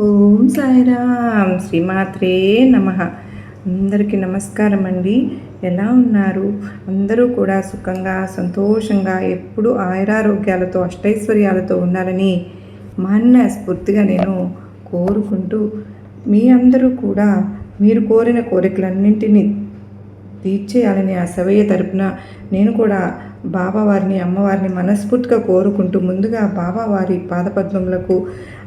ఓం సాయిరామ్ శ్రీమాత్రే నమః. అందరికీ నమస్కారం అండి. ఎలా ఉన్నారు? అందరూ కూడా సుఖంగా సంతోషంగా ఎప్పుడు ఆయురారోగ్యాలతో అష్టైశ్వర్యాలతో ఉండాలని మనస్ఫూర్తిగా నేను కోరుకుంటూ, మీ అందరూ కూడా మీరు కోరిన కోరికలన్నింటినీ తీర్చేయాలని ఆ శివయ్య తరపున నేను కూడా బాబావారిని అమ్మవారిని మనస్ఫూర్తిగా కోరుకుంటూ, ముందుగా బాబావారి పాదపద్మములకు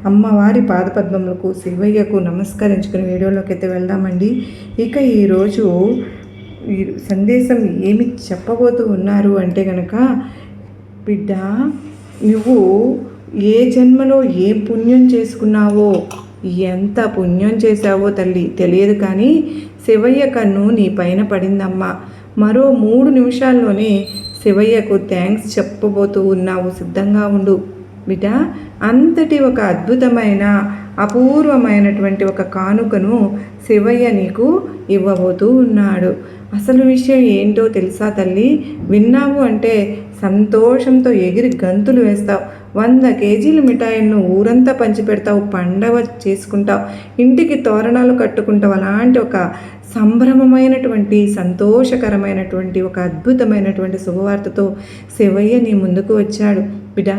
అమ్మవారి పాదపద్మములకు శివయ్యకు నమస్కరించుకుని వీడియోలోకి అయితే వెళ్దామండి. ఇక ఈరోజు ఈ సందేశం ఏమి చెప్పబోతూ ఉన్నారు అంటే కనుక, బిడ్డ, నువ్వు ఏ జన్మలో ఏ పుణ్యం చేసుకున్నావో, ఎంత పుణ్యం చేశావో తల్లి తెలియదు, కానీ శివయ్య కన్ను నీ పైన పడిందమ్మా. మరో 3 నిమిషాల్లోనే శివయ్యకు థ్యాంక్స్ చెప్పబోతూ ఉన్నావు, సిద్ధంగా ఉండు బిడ్డ. అంతటి ఒక అద్భుతమైన అపూర్వమైనటువంటి ఒక కానుకను శివయ్య నీకు ఇవ్వబోతూ ఉన్నాడు. అసలు విషయం ఏంటో తెలుసా తల్లి? విన్నావు అంటే సంతోషంతో ఎగిరి గంతులు వేస్తావు. 100 కేజీల మిఠాయిలను ఊరంతా పంచిపెడతావు, పండగ చేసుకుంటావు, ఇంటికి తోరణాలు కట్టుకుంటావు. అలాంటి ఒక సంభ్రమమైనటువంటి సంతోషకరమైనటువంటి ఒక అద్భుతమైనటువంటి శుభవార్తతో శివయ్య నీ ముందుకు వచ్చాడు. బిడ్డ,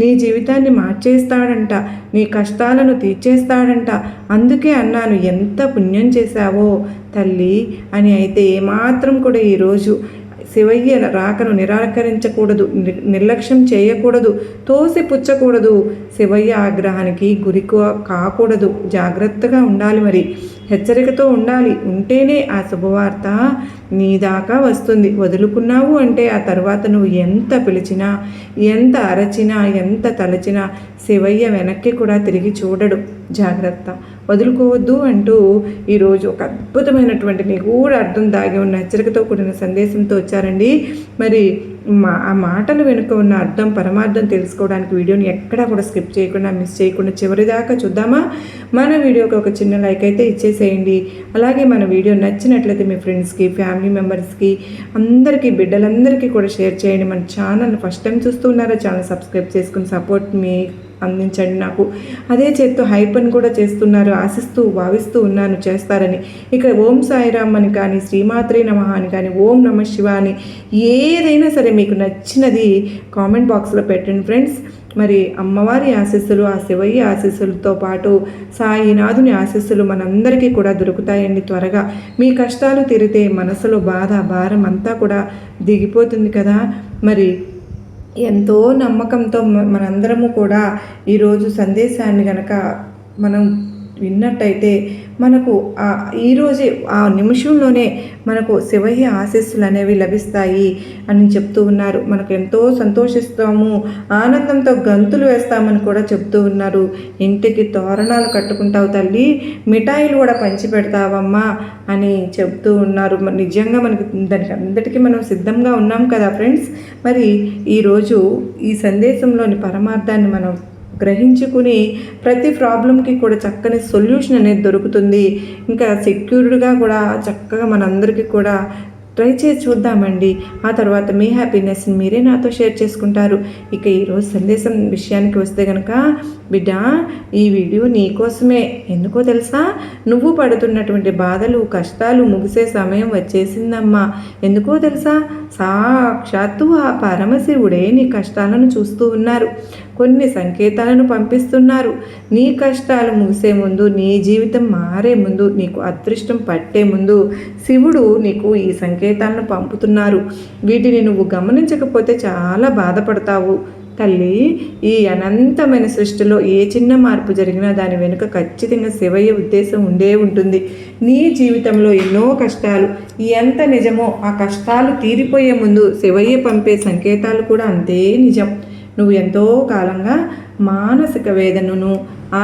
నీ జీవితాన్ని మార్చేస్తాడంట, నీ కష్టాలను తీర్చేస్తాడంట. అందుకే అన్నాను ఎంత పుణ్యం చేశావో తల్లి అని. అయితే ఏమాత్రం కూడా ఈరోజు శివయ్య రాకను నిరాకరించకూడదు, నిర్లక్ష్యం చేయకూడదు, తోసిపుచ్చకూడదు, శివయ్య ఆగ్రహానికి గురి కాకూడదు. జాగ్రత్తగా ఉండాలి, మరి హెచ్చరికతో ఉండాలి. ఉంటేనే ఆ శుభవార్త నీ దాకా వస్తుంది. వదులుకున్నావు అంటే ఆ తర్వాత నువ్వు ఎంత పిలిచినా, ఎంత అరచినా, ఎంత తలచినా శివయ్య వెనక్కి కూడా తిరిగి చూడడు. జాగ్రత్త, వదులుకోవద్దు అంటూ ఈరోజు ఒక అద్భుతమైనటువంటి నిగూఢ అర్థం దాగి ఉన్న హెచ్చరికతో కూడిన సందేశంతో వచ్చారండి. మరి ఆ మాటలు వెనుక ఉన్న అర్థం పరమార్థం తెలుసుకోవడానికి వీడియోని ఎక్కడా కూడా స్కిప్ చేయకుండా, మిస్ చేయకుండా చివరిదాకా చూద్దామా? మన వీడియోకి ఒక చిన్న లైక్ అయితే ఇచ్చేసేయండి. అలాగే మన వీడియో నచ్చినట్లయితే మీ ఫ్రెండ్స్కి, ఫ్యామిలీ మెంబర్స్కి, అందరికీ, బిడ్డలందరికీ కూడా షేర్ చేయండి. మన ఛానల్ ఫస్ట్ టైం చూస్తూ ఉన్నారా? ఛానల్ సబ్స్క్రైబ్ చేసుకుని సపోర్ట్ మీ అందించండి నాకు. అదే చేత్తో హైపన్ కూడా చేస్తున్నారు, ఆశిస్తూ భావిస్తూ ఉన్నాను చేస్తారని. ఇక ఓం సాయిరామ్ అని కానీ, శ్రీమాత్రే నమః అని కానీ, ఓం నమ శివ అని ఏదైనా సరే మీకు నచ్చినది కామెంట్ బాక్స్లో పెట్టండి ఫ్రెండ్స్. మరి అమ్మవారి ఆశీస్సులు, ఆ శివయ్య ఆశీస్సులతో పాటు సాయినాథుని ఆశీస్సులు మనందరికీ కూడా దొరుకుతాయండి త్వరగా. మీ కష్టాలు తీరితే మనసులో బాధ, భారం అంతా కూడా దిగిపోతుంది కదా. మరి ఎంతో నమ్మకంతో మనందరము కూడా ఈరోజు సందేశాన్ని కనుక మనం విన్నట్టయితే మనకు ఈరోజే ఆ నిమిషంలోనే మనకు శివయ్య ఆశీస్సులు అనేవి లభిస్తాయి అని చెప్తూ ఉన్నారు. మనకు ఎంతో సంతోషిస్తాము, ఆనందంతో గంతులు వేస్తామని కూడా చెప్తూ ఉన్నారు. ఇంటికి తోరణాలు కట్టుకుంటావు తల్లి, మిఠాయిలు కూడా పంచి పెడతావమ్మా అని చెప్తూ ఉన్నారు. నిజంగా మనకి దానికి అందరికీ మనం సిద్ధంగా ఉన్నాం కదా ఫ్రెండ్స్. మరి ఈరోజు ఈ సందేశంలోని పరమార్థాన్ని మనం గ్రహించుకుని ప్రతి ప్రాబ్లంకి కూడా చక్కని సొల్యూషన్ అనేది దొరుకుతుంది. ఇంకా సెక్యూర్డ్గా కూడా చక్కగా మనందరికీ కూడా ట్రై చేసి చూద్దామండి. ఆ తర్వాత మీ హ్యాపీనెస్ని మీరే నాతో షేర్ చేసుకుంటారు. ఇక ఈరోజు సందేశం విషయానికి వస్తే కనుక, బిడ్డ, ఈ వీడియో నీకోసమే. ఎందుకో తెలుసా? నువ్వు పడుతున్నటువంటి బాధలు, కష్టాలు ముగిసే సమయం వచ్చేసిందమ్మా. ఎందుకో తెలుసా? సాక్షాత్తు ఆ పరమశివుడే నీ కష్టాలను చూస్తూ ఉన్నారు, కొన్ని సంకేతాలను పంపిస్తున్నారు. నీ కష్టాలు ముగిసే ముందు, నీ జీవితం మారే ముందు, నీకు అదృష్టం పట్టే ముందు శివుడు నీకు ఈ సంకేతాలను పంపుతున్నారు. వీటిని నువ్వు గమనించకపోతే చాలా బాధపడతావు తల్లి. ఈ అనంతమైన సృష్టిలో ఏ చిన్న మార్పు జరిగినా దాని వెనుక ఖచ్చితంగా శివయ్య ఉద్దేశం ఉండే ఉంటుంది. నీ జీవితంలో ఎన్నో కష్టాలు ఎంత నిజమో, ఆ కష్టాలు తీరిపోయే ముందు శివయ్య పంపే సంకేతాలు కూడా అంతే నిజం. నువ్వు ఎంతో కాలంగా మానసిక వేదనను,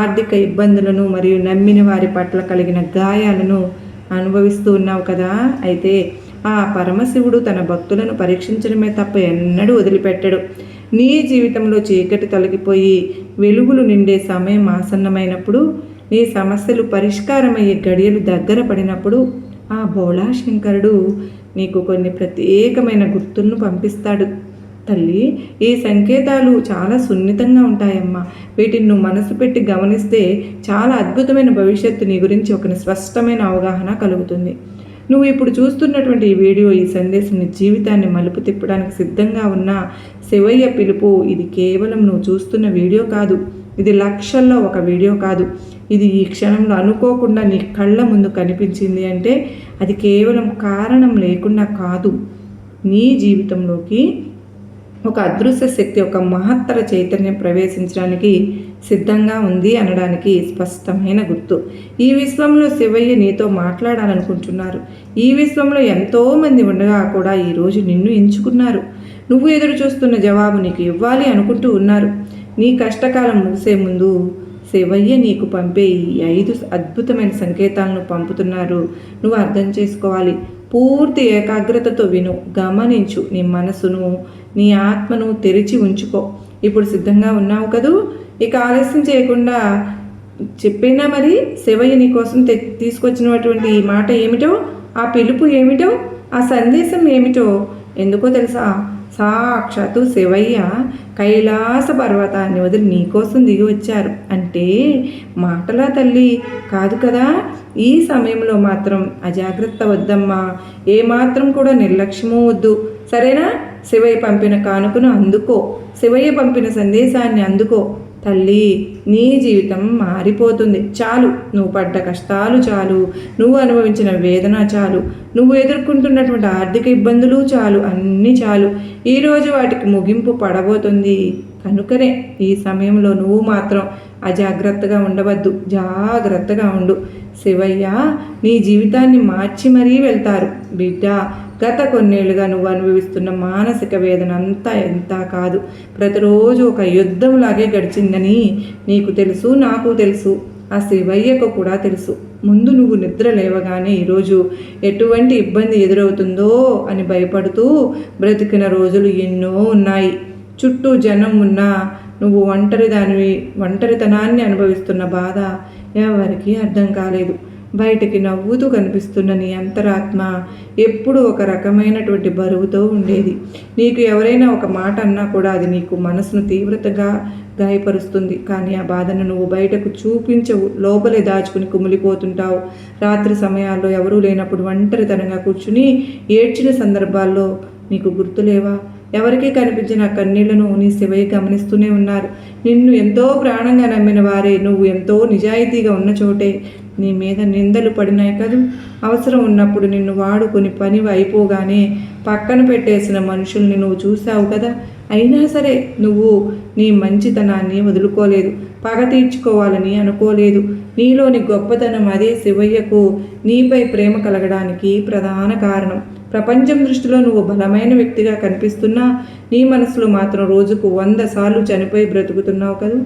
ఆర్థిక ఇబ్బందులను మరియు నమ్మిన వారి పట్ల కలిగిన గాయాలను అనుభవిస్తూ ఉన్నావు కదా. అయితే ఆ పరమశివుడు తన భక్తులను పరీక్షించడమే తప్ప ఎన్నడూ వదిలిపెట్టడు. నీ జీవితంలో చీకటి తొలగిపోయి వెలుగులు నిండే సమయం ఆసన్నమైనప్పుడు, నీ సమస్యలు పరిష్కారమయ్యే గడియలు దగ్గర పడినప్పుడు ఆ భోళా శంకరుడు నీకు కొన్ని ప్రత్యేకమైన గుర్తులను పంపిస్తాడు. తల్లి, ఈ సంకేతాలు చాలా సున్నితంగా ఉంటాయమ్మా. వీటిని నువ్వు మనసు పెట్టి గమనిస్తే చాలా అద్భుతమైన భవిష్యత్తు నీ గురించి ఒక స్పష్టమైన అవగాహన కలుగుతుంది. నువ్వు ఇప్పుడు చూస్తున్నటువంటి ఈ వీడియో, ఈ సందేశం నీ జీవితాన్ని మలుపు తిప్పడానికి సిద్ధంగా ఉన్న శివయ్య పిలుపు. ఇది కేవలం నువ్వు చూస్తున్న వీడియో కాదు, ఇది లక్షల్లో ఒక వీడియో కాదు. ఇది ఈ క్షణంలో అనుకోకుండా నీ కళ్ళ ముందు కనిపించింది అంటే అది కేవలం కారణం లేకుండా కాదు. నీ జీవితంలోకి ఒక అదృశ్య శక్తి, ఒక మహత్తర చైతన్యం ప్రవేశించడానికి సిద్ధంగా ఉంది అనడానికి స్పష్టమైన గుర్తు. ఈ విశ్వంలో శివయ్య నీతో మాట్లాడాలనుకుంటున్నారు. ఈ విశ్వంలో ఎంతోమంది ఉండగా కూడా ఈరోజు నిన్ను ఎంచుకున్నారు. నువ్వు ఎదురు చూస్తున్న జవాబు నీకు ఇవ్వాలి అనుకుంటూ ఉన్నారు. నీ కష్టకాలం ముగిసే ముందు శివయ్య నీకు పంపే ఈ 5 అద్భుతమైన సంకేతాలను పంపుతున్నారు. నువ్వు అర్థం చేసుకోవాలి. పూర్తి ఏకాగ్రతతో విను, గమనించు. నీ మనసును, నీ ఆత్మను తెరిచి ఉంచుకో. ఇప్పుడు సిద్ధంగా ఉన్నావు కదూ? ఇక ఆలస్యం చేయకుండా చెప్పినా మరి శివయ్య నీ కోసం తీసుకొచ్చినటువంటి ఈ మాట ఏమిటో, ఆ పిలుపు ఏమిటో, ఆ సందేశం ఏమిటో ఎందుకో తెలుసా? సాక్షాత్తు శివయ్య కైలాస పర్వతాన్ని వదిలి నీకోసం దిగి వచ్చారు. అంటే మాటలా తల్లి? కాదు కదా. ఈ సమయంలో మాత్రం అజాగ్రత్త వద్దమ్మా. ఏమాత్రం కూడా నిర్లక్ష్యమూ వద్దు, సరేనా? శివయ్య పంపిన కానుకను అందుకో, శివయ్య పంపిన సందేశాన్ని అందుకో. తల్లి, నీ జీవితం మారిపోతుంది. చాలు, నువ్వు పడ్డ కష్టాలు చాలు, నువ్వు అనుభవించిన వేదన చాలు, నువ్వు ఎదుర్కొంటున్నటువంటి ఆర్థిక ఇబ్బందులు చాలు, అన్నీ చాలు. ఈరోజు వాటికి ముగింపు పడబోతుంది. కనుకనే ఈ సమయంలో నువ్వు మాత్రం అజాగ్రత్తగా ఉండవద్దు, జాగ్రత్తగా ఉండు. శివయ్య నీ జీవితాన్ని మార్చి మరీ వెళ్తారు. బిడ్డ, గత కొన్నేళ్లుగా నువ్వు అనుభవిస్తున్న మానసిక వేదన అంతా ఎంత కాదు. ప్రతిరోజు ఒక యుద్ధంలాగే గడిచిందని నీకు తెలుసు, నాకు తెలుసు, ఆ శివయ్యకు కూడా తెలుసు. ముందు నువ్వు నిద్ర లేవగానే ఈరోజు ఎటువంటి ఇబ్బంది ఎదురవుతుందో అని భయపడుతూ బ్రతికిన రోజులు ఎన్నో ఉన్నాయి. చుట్టూ జనం ఉన్నా నువ్వు ఒంటరితనాన్ని అనుభవిస్తున్న బాధ ఎవరికీ అర్థం కాలేదు. బయటికి నవ్వుతూ కనిపిస్తున్న నీ అంతరాత్మ ఎప్పుడూ ఒక రకమైనటువంటి బరువుతో ఉండేది. నీకు ఎవరైనా ఒక మాట అన్నా కూడా అది నీకు మనసును తీవ్రతగా గాయపరుస్తుంది. కానీ ఆ బాధను నువ్వు బయటకు చూపించవు, లోపలే దాచుకుని కుమిలిపోతుంటావు. రాత్రి సమయాల్లో ఎవరూ లేనప్పుడు ఒంటరితనంగా కూర్చుని ఏడ్చిన సందర్భాల్లో నీకు గుర్తులేవా? ఎవరికీ కనిపించిన కన్నీళ్లను నీ శివయ్య గమనిస్తూనే ఉన్నారు. నిన్ను ఎంతో ప్రాణంగా నమ్మిన వారే, నువ్వు ఎంతో నిజాయితీగా ఉన్న చోటే నీ మీద నిందలు పడినాయి కదూ. అవసరం ఉన్నప్పుడు నిన్ను వాడుకొని పని అయిపోగానే పక్కన పెట్టేసిన మనుషుల్ని నువ్వు చూసావు కదా. అయినా సరే నువ్వు నీ మంచితనాన్ని వదులుకోలేదు, పగ తీర్చుకోవాలని అనుకోలేదు. నీలోని గొప్పతనం అదే శివయ్యకు నీపై ప్రేమ కలగడానికి ప్రధాన కారణం. ప్రపంచం దృష్టిలో నువ్వు బలమైన వ్యక్తిగా కనిపిస్తున్నా నీ మనసులో మాత్రం రోజుకు 100 సార్లు చనిపోయి బ్రతుకుతున్నావు కదూ.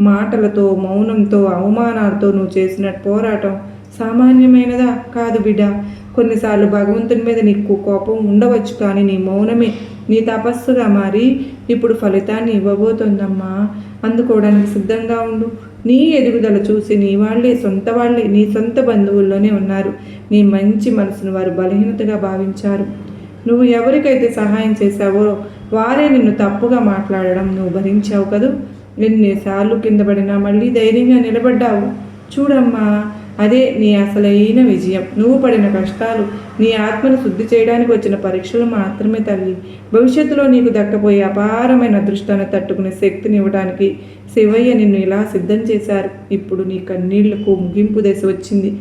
మాటలతో, మౌనంతో, అవమానాలతో నువ్వు చేసిన పోరాటం సామాన్యమైనదా కాదు బిడ్డ. కొన్నిసార్లు భగవంతుని మీద నీకు కోపం ఉండవచ్చు, కానీ నీ మౌనమే నీ తపస్సుగా మారి ఇప్పుడు ఫలితాన్ని ఇవ్వబోతోందమ్మా. అందుకోవడానికి సిద్ధంగా ఉండు. నీ ఎదుగుదల చూసి సొంత వాళ్ళే నీ సొంత బంధువుల్లోనే ఉన్నారు. నీ మంచి మనసును వారు బలహీనతగా భావించారు. నువ్వు ఎవరికైతే సహాయం చేశావో వారే నిన్ను తప్పుగా మాట్లాడడం నువ్వు భరించావు కదూ. ఎన్నిసార్లు కింద పడినా మళ్ళీ ధైర్యంగా నిలబడ్డావు. చూడమ్మా, అదే నీ అసలైన విజయం. నువ్వు పడిన కష్టాలు నీ ఆత్మను శుద్ధి చేయడానికి వచ్చిన పరీక్షలు మాత్రమే తల్లి. భవిష్యత్తులో నీకు దక్కపోయే అపారమైన అదృష్టాన్ని తట్టుకునే శక్తిని ఇవ్వడానికి శివయ్య నిన్ను ఇలా సిద్ధం చేశారు. ఇప్పుడు నీ కన్నీళ్లకు ముగింపు దశ వచ్చింది.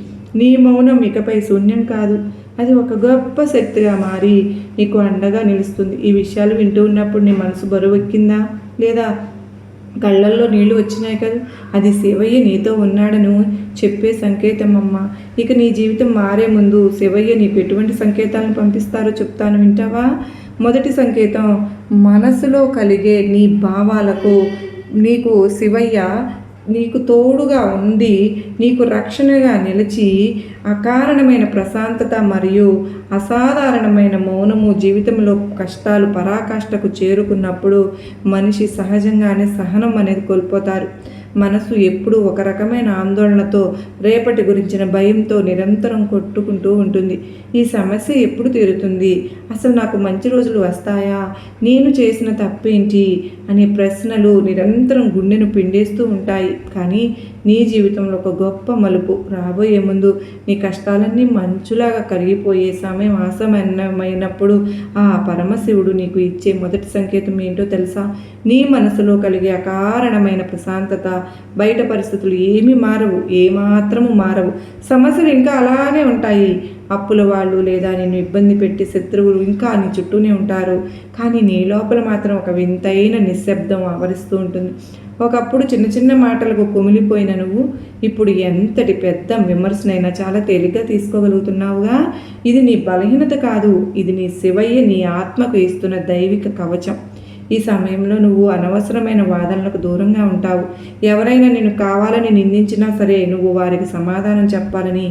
నీ మౌనం ఇకపై శూన్యం కాదు, అది ఒక గొప్ప శక్తిగా మారి నీకు అండగా నిలుస్తుంది. ఈ విషయాలు వింటూ ఉన్నప్పుడు నీ మనసు బరువెక్కిందా, లేదా కళ్ళల్లో నీళ్లు వచ్చినాయి కదా? అది శివయ్య నీతో ఉన్నాడను చెప్పే సంకేతం అమ్మ. ఇక నీ జీవితం మారే ముందు శివయ్య నీకు ఎటువంటి సంకేతాలను పంపిస్తారో చెప్తాను, వింటావా? మొదటి సంకేతం, మనసులో కలిగే నీ భావాలకు నీకు శివయ్య నీకు తోడుగా ఉండి నీకు రక్షణగా నిలిచి అకారణమైన ప్రశాంతత మరియు అసాధారణమైన మౌనము. జీవితంలో కష్టాలు పరాకాష్ఠకు చేరుకున్నప్పుడు మనిషి సహజంగానే సహనం అనేది కోల్పోతారు. మనసు ఎప్పుడూ ఒక రకమైన ఆందోళనతో, రేపటి గురించిన భయంతో నిరంతరం కొట్టుకుంటూ ఉంటుంది. ఈ సమస్య ఎప్పుడు తీరుతుంది? అసలు నాకు మంచి రోజులు వస్తాయా? నేను చేసిన తప్పేంటి? అనే ప్రశ్నలు నిరంతరం గుండెను పిండేస్తూ ఉంటాయి. కానీ నీ జీవితంలో ఒక గొప్ప మలుపు రాబోయే ముందు నీ కష్టాలన్నీ మంచులాగా కరిగిపోయే సమయం ఆసన్నమైనప్పుడు ఆ పరమశివుడు నీకు ఇచ్చే మొదటి సంకేతం ఏంటో తెలుసా? నీ మనసులో కలిగే అకారణమైన ప్రశాంతత. బయట పరిస్థితులు ఏమీ మారవు, ఏమాత్రము మారవు. సమస్యలు ఇంకా అలాగే ఉంటాయి. అప్పుల వాళ్ళు లేదా నిన్ను ఇబ్బంది పెట్టి శత్రువులు ఇంకా నీ చుట్టూనే ఉంటారు. కానీ నీ లోపల మాత్రం ఒక వింతైన నిశ్శబ్దం ఆవరిస్తూ ఉంటుంది. ఒకప్పుడు చిన్న చిన్న మాటలకు కుమిలిపోయిన నువ్వు ఇప్పుడు ఎంతటి పెద్ద విమర్శనైనా చాలా తేలిగ్గా తీసుకోగలుగుతున్నావుగా. ఇది నీ బలహీనత కాదు, ఇది నీ శివయ్య నీ ఆత్మకు ఇస్తున్న దైవిక కవచం. ఈ సమయంలో నువ్వు అనవసరమైన వాదనలకు దూరంగా ఉంటావు. ఎవరైనా నిన్ను కావాలని నిందించినా సరే నువ్వు వారికి సమాధానం చెప్పాలని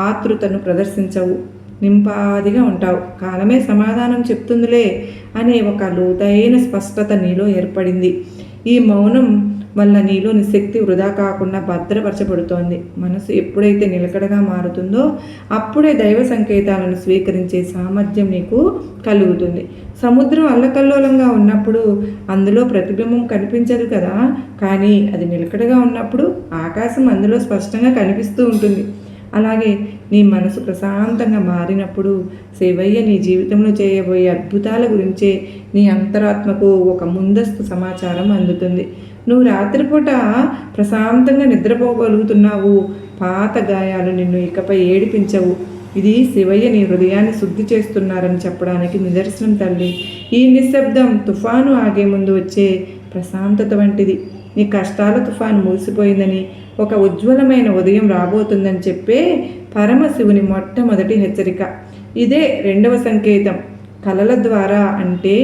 ఆతృతను ప్రదర్శించవు. నింపాదిగా ఉంటావు. కాలమే సమాధానం చెప్తుందిలే అనే ఒక లోతైన స్పష్టత నీలో ఏర్పడింది. ఈ మౌనం వల్ల నీలోని శక్తి వృధా కాకుండా భద్రపరచబడుతోంది. మనసు ఎప్పుడైతే నిలకడగా మారుతుందో అప్పుడే దైవ సంకేతాలను స్వీకరించే సామర్థ్యం నీకు కలుగుతుంది. సముద్రం అల్లకల్లోలంగా ఉన్నప్పుడు అందులో ప్రతిబింబం కనిపించదు కదా, కానీ అది నిలకడగా ఉన్నప్పుడు ఆకాశం అందులో స్పష్టంగా కనిపిస్తూ ఉంటుంది. అలాగే నీ మనసు ప్రశాంతంగా మారినప్పుడు శివయ్య నీ జీవితంలో చేయబోయే అద్భుతాల గురించే నీ అంతరాత్మకు ఒక ముందస్తు సమాచారం అందుతుంది. నువ్వు రాత్రిపూట ప్రశాంతంగా నిద్రపోగలుగుతున్నావు. పాత గాయాలు నిన్ను ఇకపై ఏడిపించవు. ఇది శివయ్య నీ హృదయాన్ని శుద్ధి చేస్తున్నారని చెప్పడానికి నిదర్శనం తల్లి. ఈ నిశ్శబ్దం తుఫాను ఆగే ముందు వచ్చే ప్రశాంతత వంటిది. నీ కష్టాల తుఫాను మూసిపోయిందని, ఒక ఉజ్వలమైన ఉదయం రాబోతుందని చెప్పే పరమశివుని మొట్టమొదటి హెచ్చరిక. ఇదే రెండవ సంకేతం. కలల ద్వారా అంటే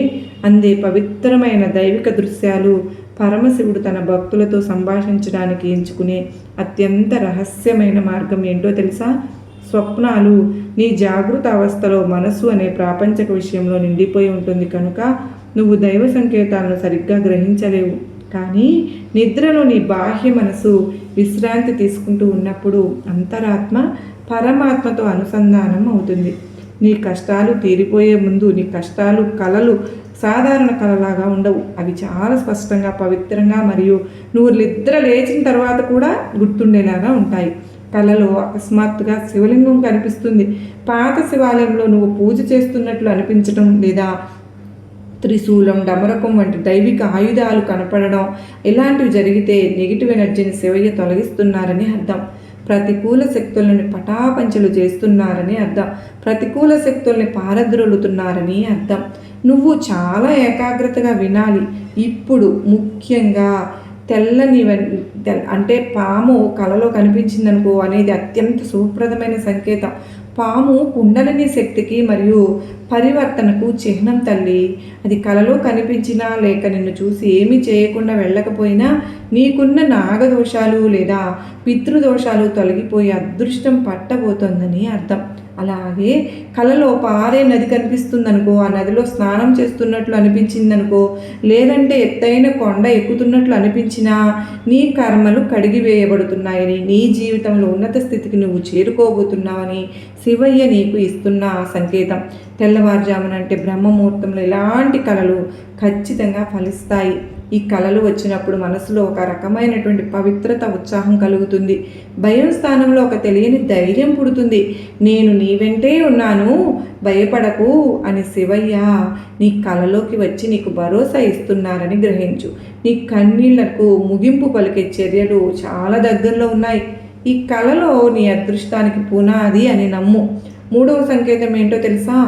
అందే పవిత్రమైన దైవిక దృశ్యాలు పరమశివుడు తన భక్తులతో సంభాషించడానికి ఎంచుకునే అత్యంత రహస్యమైన మార్గం ఏంటో తెలుసా? స్వప్నాలు. నీ జాగృత అవస్థలో మనసు అనే ప్రాపంచక విషయంలో నిండిపోయి ఉంటుంది కనుక నువ్వు దైవ సంకేతాలను సరిగ్గా గ్రహించలేవు. కానీ నిద్రలో నీ బాహ్య మనసు విశ్రాంతి తీసుకుంటూ ఉన్నప్పుడు అంతరాత్మ పరమాత్మతో అనుసంధానం అవుతుంది. నీ కష్టాలు తీరిపోయే ముందు నీ కలలు సాధారణ కలలాగా ఉండవు. అవి చాలా స్పష్టంగా, పవిత్రంగా మరియు నువ్వు నిద్ర లేచిన తర్వాత కూడా గుర్తుండేలాగా ఉంటాయి. కలలో అకస్మాత్తుగా శివలింగం కనిపిస్తుంది. పాత శివాలయంలో నువ్వు పూజ చేస్తున్నట్లు అనిపించడం, లేదా త్రిశూలం, డమరకం వంటి దైవిక ఆయుధాలు కనపడడం, ఇలాంటివి జరిగితే నెగిటివ్ ఎనర్జీని శివయ్య తొలగిస్తున్నారని అర్థం. ప్రతికూల శక్తులను పటాపంచలు చేస్తున్నారని అర్థం. ప్రతికూల శక్తుల్ని పారద్రోలుతున్నారని అర్థం. నువ్వు చాలా ఏకాగ్రతగా వినాలి. ఇప్పుడు ముఖ్యంగా తెల్లని అంటే పాము కలలో కనిపించిందనుకో అనేది అత్యంత శుభప్రదమైన సంకేతం. పాము కుండలిని శక్తికి మరియు పరివర్తనకు చిహ్నం తల్లి. అది కలలో కనిపించినా లేక నిన్ను చూసి ఏమీ చేయకుండా వెళ్ళకపోయినా నీకున్న నాగదోషాలు లేదా పితృదోషాలు తొలగిపోయి అదృష్టం పట్టబోతోందని అర్థం. అలాగే కలలో పారే నది కనిపిస్తుందనుకో, ఆ నదిలో స్నానం చేస్తున్నట్లు అనిపించిందనుకో, లేదంటే ఎత్తైన కొండ ఎక్కుతున్నట్లు అనిపించినా నీ కర్మలు కడిగివేయబడుతున్నాయని, నీ జీవితంలో ఉన్నత స్థితికి నువ్వు చేరుకోబోతున్నావని శివయ్య నీకు ఇస్తున్న సంకేతం. తెల్లవారుజామున అంటే బ్రహ్మముహూర్తంలో ఇలాంటి కలలు ఖచ్చితంగా ఫలిస్తాయి. ఈ కలలు వచ్చినప్పుడు మనసులో ఒక రకమైనటువంటి పవిత్రత, ఉత్సాహం కలుగుతుంది. భయం స్థానంలో ఒక తెలియని ధైర్యం పుడుతుంది. నేను నీ వెంటే ఉన్నాను, భయపడకు అని శివయ్య నీ కలలోకి వచ్చి నీకు భరోసా ఇస్తున్నారని గ్రహించు. నీ కన్నీళ్లకు ముగింపు పలికే చర్యలు చాలా దగ్గరలో ఉన్నాయి. ఈ కలలో నీ అదృష్టానికి పునాది అని నమ్ము. మూడవ సంకేతం ఏంటో తెలుసా?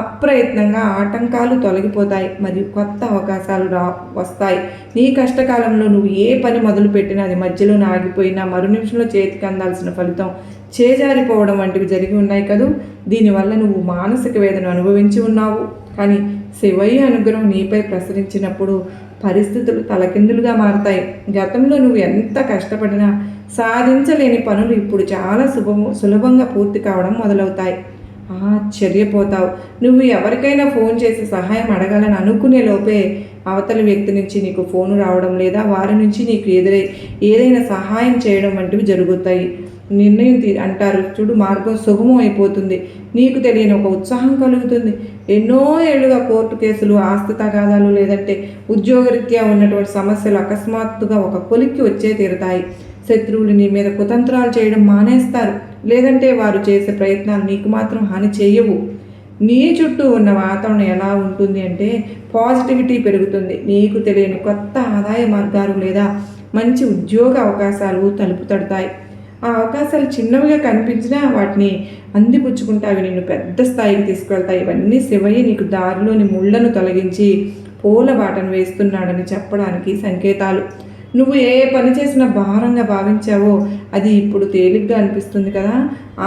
అప్రయత్నంగా ఆటంకాలు తొలగిపోతాయి మరియు కొత్త అవకాశాలు వస్తాయి. నీ కష్టకాలంలో నువ్వు ఏ పని మొదలుపెట్టినా అది మధ్యలో ఆగిపోయినా మరు నిమిషంలో చేతికి అందాల్సిన ఫలితం చేజారిపోవడం వంటివి జరిగి ఉన్నాయి కదూ. దీనివల్ల నువ్వు మానసిక వేదన అనుభవించి ఉన్నావు. కానీ శివయ్య అనుగ్రహం నీపై ప్రసరించినప్పుడు పరిస్థితులు తలకిందులుగా మారతాయి. గతంలో నువ్వు ఎంత కష్టపడినా సాధించలేని పనులు ఇప్పుడు చాలా సులభంగా పూర్తి కావడం మొదలవుతాయి. ఆశ్చర్యపోతావు. నువ్వు ఎవరికైనా ఫోన్ చేసి సహాయం అడగాలని అనుకునే లోపే అవతలి వ్యక్తి నుంచి నీకు ఫోను రావడం లేదా వారి నుంచి నీకు ఏదైనా సహాయం చేయడం వంటివి జరుగుతాయి. నిర్ణయం అంటారు చూడు, మార్గం సుగమం అయిపోతుంది. నీకు తెలియని ఒక ఉత్సాహం కలుగుతుంది. ఎన్నో ఏళ్ళుగా కోర్టు కేసులు, ఆస్తి తగాదాలు లేదంటే ఉద్యోగరీత్యా ఉన్నటువంటి సమస్యలు అకస్మాత్తుగా ఒక కొలిక్కి వచ్చే తీరుతాయి. శత్రువులు నీ మీద కుతంత్రాలు చేయడం మానేస్తారు. లేదంటే వారు చేసే ప్రయత్నాలు నీకు మాత్రం హాని చేయవు. నీ చుట్టూ ఉన్న వాతావరణం ఎలా ఉంటుంది అంటే పాజిటివిటీ పెరుగుతుంది. నీకు తెలియని కొత్త ఆదాయ మార్గాలు లేదా మంచి ఉద్యోగ అవకాశాలు తలుపు తడతాయి. ఆ అవకాశాలు చిన్నవిగా కనిపించినా వాటిని అందిపుచ్చుకుంటావి నిన్ను పెద్ద స్థాయికి తీసుకెళ్తాయి. ఇవన్నీ శివయ్య నీకు దారిలోని ముళ్లను తొలగించి పూల బాటను వేస్తున్నాడని చెప్పడానికి సంకేతాలు. నువ్వు ఏ పని చేసినా భారంగా భావించావో అది ఇప్పుడు తేలిగ్గా అనిపిస్తుంది కదా.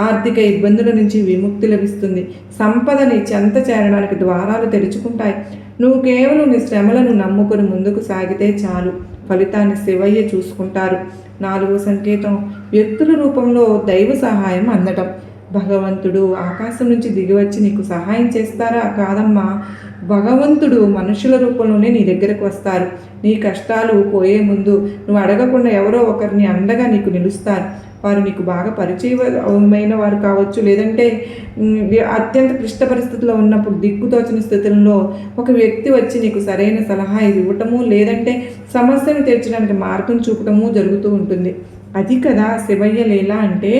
ఆర్థిక ఇబ్బందుల నుంచి విముక్తి లభిస్తుంది. సంపదని చెంత చేరడానికి ద్వారాలు తెరుచుకుంటాయి. నువ్వు కేవలం నీ శ్రమలను నమ్ముకొని ముందుకు సాగితే చాలు. ఫలితాన్ని శివయ్య చూసుకుంటారు. 4వ సంకేతం వ్యక్తుల రూపంలో దైవ సహాయం అందటం. భగవంతుడు ఆకాశం నుంచి దిగివచ్చి నీకు సహాయం చేస్తారా? కాదమ్మా, భగవంతుడు మనుషుల రూపంలోనే నీ దగ్గరకు వస్తారు. నీ కష్టాలు పోయే ముందు నువ్వు అడగకుండా ఎవరో ఒకరిని అండగా నీకు నిలుస్తారు. వారు నీకు బాగా పరిచయమైన వారు కావచ్చు, లేదంటే అత్యంత క్లిష్ట పరిస్థితుల్లో ఉన్నప్పుడు దిక్కుతోచిన స్థితుల్లో ఒక వ్యక్తి వచ్చి నీకు సరైన సలహా ఇవ్వటము, లేదంటే సమస్యను తీర్చడానికి మార్గం చూపటము జరుగుతూ ఉంటుంది. అది కదా శివయ్య లీల అంటే.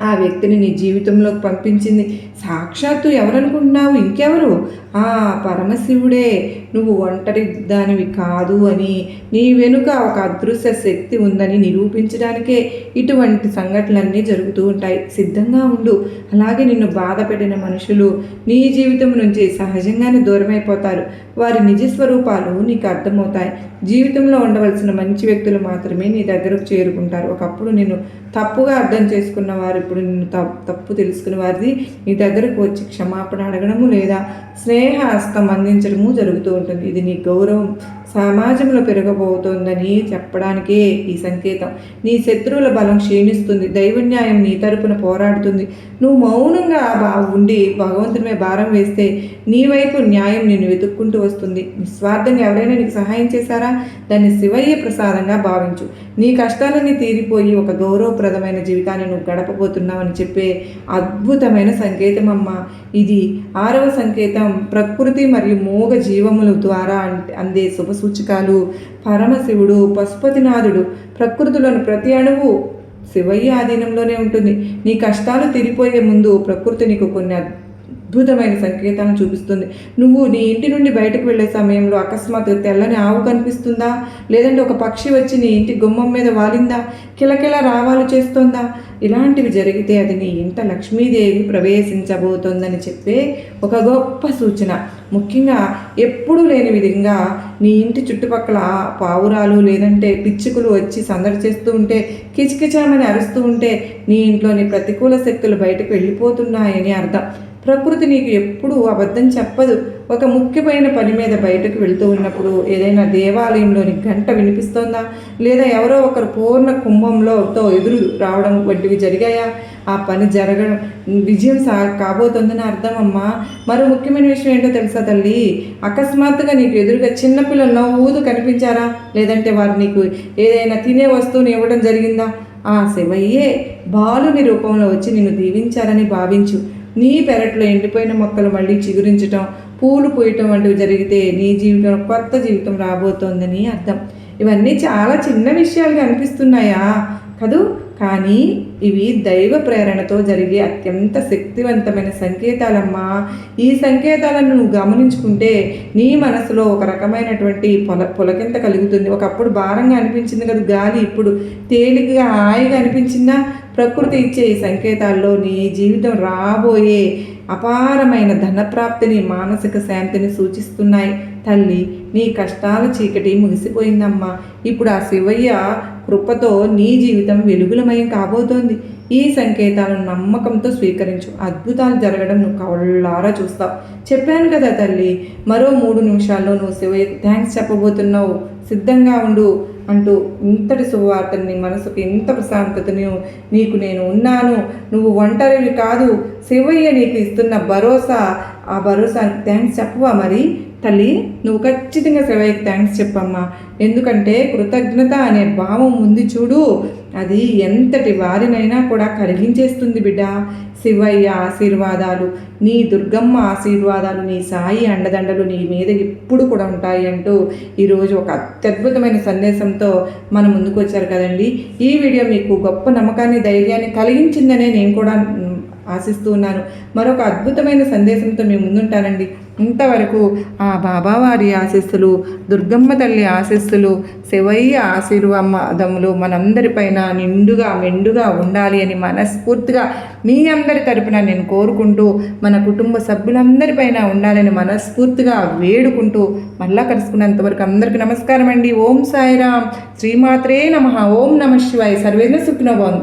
ఆ వ్యక్తిని నీ జీవితంలోకి పంపించింది సాక్షాత్తు ఎవరనుకుంటున్నావు? ఇంకెవరు? ఆ పరమశివుడే. నువ్వు ఒంటరి దానివి కాదు అని, నీ వెనుక ఒక అదృశ్య శక్తి ఉందని నిరూపించడానికే ఇటువంటి సంఘటనలన్నీ జరుగుతూ ఉంటాయి. సిద్ధంగా ఉండు. అలాగే నిన్ను బాధ పెట్టిన మనుషులు నీ జీవితం నుంచి సహజంగానే దూరమైపోతారు. వారి నిజస్వరూపాలు నీకు అర్థమవుతాయి. జీవితంలో ఉండవలసిన మంచి వ్యక్తులు మాత్రమే నీ దగ్గరకు చేరుకుంటారు. ఒకప్పుడు నిన్ను తప్పుగా అర్థం చేసుకున్న వారు ఇప్పుడు నిన్ను తప్పు తెలుసుకున్న వారిది నీ దగ్గరకు వచ్చి క్షమాపణ అడగడము లేదా స్నేహహస్తం అందించడము జరుగుతూ ఉంటుంది. ఇది నీ గౌరవం సమాజంలో పెరగబోతోందని చెప్పడానికే ఈ సంకేతం. నీ శత్రువుల బలం క్షీణిస్తుంది. దైవన్యాయం నీ తరపున పోరాడుతుంది. నువ్వు మౌనంగా ఉండి భగవంతుని భారం వేస్తే నీ వైపు న్యాయం నిన్ను వెతుక్కుంటూ వస్తుంది. నిస్వార్థంగా ఎవరైనా నీకు సహాయం చేశారా? దాన్ని శివయ్య ప్రసాదంగా భావించు. నీ కష్టాలన్నీ తీరిపోయి ఒక గౌరవప్రదమైన జీవితాన్ని నువ్వు గడపబోతున్నావని చెప్పే అద్భుతమైన సంకేతం అమ్మ ఇది. 6వ సంకేతం ప్రకృతి మరియు మూగ జీవముల ద్వారా అందే శుభ సూచకాలు. పరమశివుడు పశుపతినాథుడు. ప్రకృతిలోని ప్రతి అణువు శివయ్య ఆధీనంలోనే ఉంటుంది. నీ కష్టాలు తీరిపోయే ముందు ప్రకృతి నీకు కొన్ని అద్భుతమైన సంకేతాలను చూపిస్తుంది. నువ్వు నీ ఇంటి నుండి బయటకు వెళ్ళే సమయంలో అకస్మాత్తుగా తెల్లని ఆవు కనిపిస్తుందా? లేదంటే ఒక పక్షి వచ్చి నీ ఇంటి గుమ్మం మీద వాలిందా? కిలకిల రావాలు చేస్తోందా? ఇలాంటివి జరిగితే అది నీ ఇంట లక్ష్మీదేవి ప్రవేశించబోతోందని చెప్పే ఒక గొప్ప సూచన. ముఖ్యంగా ఎప్పుడూ లేని విధంగా నీ ఇంటి చుట్టుపక్కల పావురాలు లేదంటే పిచ్చుకలు వచ్చి సందడి చేస్తూ ఉంటే, కిచకిచామని అరుస్తూ ఉంటే నీ ఇంట్లోని ప్రతికూల శక్తులు బయటకు వెళ్ళిపోతున్నాయని అర్థం. ప్రకృతి నీకు ఎప్పుడూ అబద్ధం చెప్పదు. ఒక ముఖ్యమైన పని మీద బయటకు వెళ్తూ ఉన్నప్పుడు ఏదైనా దేవాలయంలోని గంట వినిపిస్తోందా? లేదా ఎవరో ఒకరు పూర్ణ కుంభంలోతో ఎదురు రావడం వంటివి జరిగాయా? ఆ పని జరగడం విజయం కాబోతోందని అర్థం అమ్మా. మరో ముఖ్యమైన విషయం ఏంటో తెలుసా తల్లి? అకస్మాత్తుగా నీకు ఎదురుగా చిన్నపిల్లలు నవ్వుతూ కనిపించారా? లేదంటే వారు నీకు ఏదైనా తినే వస్తువుని ఇవ్వడం జరిగిందా? ఆ శివయ్యే బాలుని రూపంలో వచ్చి నిన్ను దీవించారని భావించు. నీ పెరట్లో ఎండిపోయిన మొక్కలు మళ్ళీ చిగురించటం, పూలు పూయటం వంటివి జరిగితే నీ జీవితంలో కొత్త జీవితం రాబోతోందని అర్థం. ఇవన్నీ చాలా చిన్న విషయాలుగా అనిపిస్తున్నాయా కదూ? కానీ ఇవి దైవ ప్రేరణతో జరిగే అత్యంత శక్తివంతమైన సంకేతాలమ్మా. ఈ సంకేతాలను నువ్వు గమనించుకుంటే నీ మనసులో ఒక రకమైనటువంటి పులకింత కలుగుతుంది. ఒకప్పుడు భారంగా అనిపించింది కదా గాలి, ఇప్పుడు తేలికగా హాయిగా అనిపించిందా? ప్రకృతి ఇచ్చే ఈ సంకేతాల్లో నీ జీవితం రాబోయే అపారమైన ధనప్రాప్తిని, మానసిక శాంతిని సూచిస్తున్నాయి. తల్లి, నీ కష్టాల చీకటి ముగిసిపోయిందమ్మా. ఇప్పుడు ఆ శివయ్య కృపతో నీ జీవితం వెలుగులమయం కాబోతోంది. ఈ సంకేతాలను నమ్మకంతో స్వీకరించు. అద్భుతాలు జరగడం నువ్వు కళ్ళారా చూస్తావు. చెప్పాను కదా తల్లి, మరో 3 నిమిషాల్లో నువ్వు శివయ్యకు థ్యాంక్స్ చెప్పబోతున్నావు. సిద్ధంగా ఉండు అంటూ ఇంతటి శుభవార్తని, మనసుకు ఇంత ప్రశాంతతని నీకు నేను ఉన్నాను, నువ్వు ఒంటరివి కాదు, శివయ్య నీకు ఇస్తున్న భరోసా, ఆ భరోసానికి థ్యాంక్స్ చెప్పవా? మరి తల్లి, నువ్వు ఖచ్చితంగా శివయ్యకి థ్యాంక్స్ చెప్పమ్మా. ఎందుకంటే కృతజ్ఞత అనే భావం ఉంది చూడు, అది ఎంతటి వారినైనా కూడా కలిగించేస్తుంది బిడ్డ. శివయ్య ఆశీర్వాదాలు, నీ దుర్గమ్మ ఆశీర్వాదాలు, నీ సాయి అండదండలు నీ మీద ఎప్పుడు కూడా ఉంటాయి అంటూ ఈరోజు ఒక అత్యద్భుతమైన సందేశంతో మన ముందుకు వచ్చారు కదండి. ఈ వీడియో మీకు గొప్ప నమ్మకాన్ని, ధైర్యాన్ని కలిగించిందనే నేను కూడా ఆశిస్తూ ఉన్నాను. మరొక అద్భుతమైన సందేశంతో మేము ముందుంటానండి. ఇంతవరకు ఆ బాబావారి ఆశీస్సులు, దుర్గమ్మ తల్లి ఆశీస్సులు, శివయ్య ఆశీర్వాదములు మనందరిపైన నిండుగా మెండుగా ఉండాలి అని మనస్ఫూర్తిగా మీ అందరి తరపున నేను కోరుకుంటూ, మన కుటుంబ సభ్యులందరిపైన ఉండాలని మనస్ఫూర్తిగా వేడుకుంటూ మళ్ళా కలుసుకున్నంతవరకు అందరికీ నమస్కారం అండి. ఓం సాయిరామ్, శ్రీమాత్రే నమః. ఓం నమః శివాయ. సర్వేజన సుఖినో భవంతు.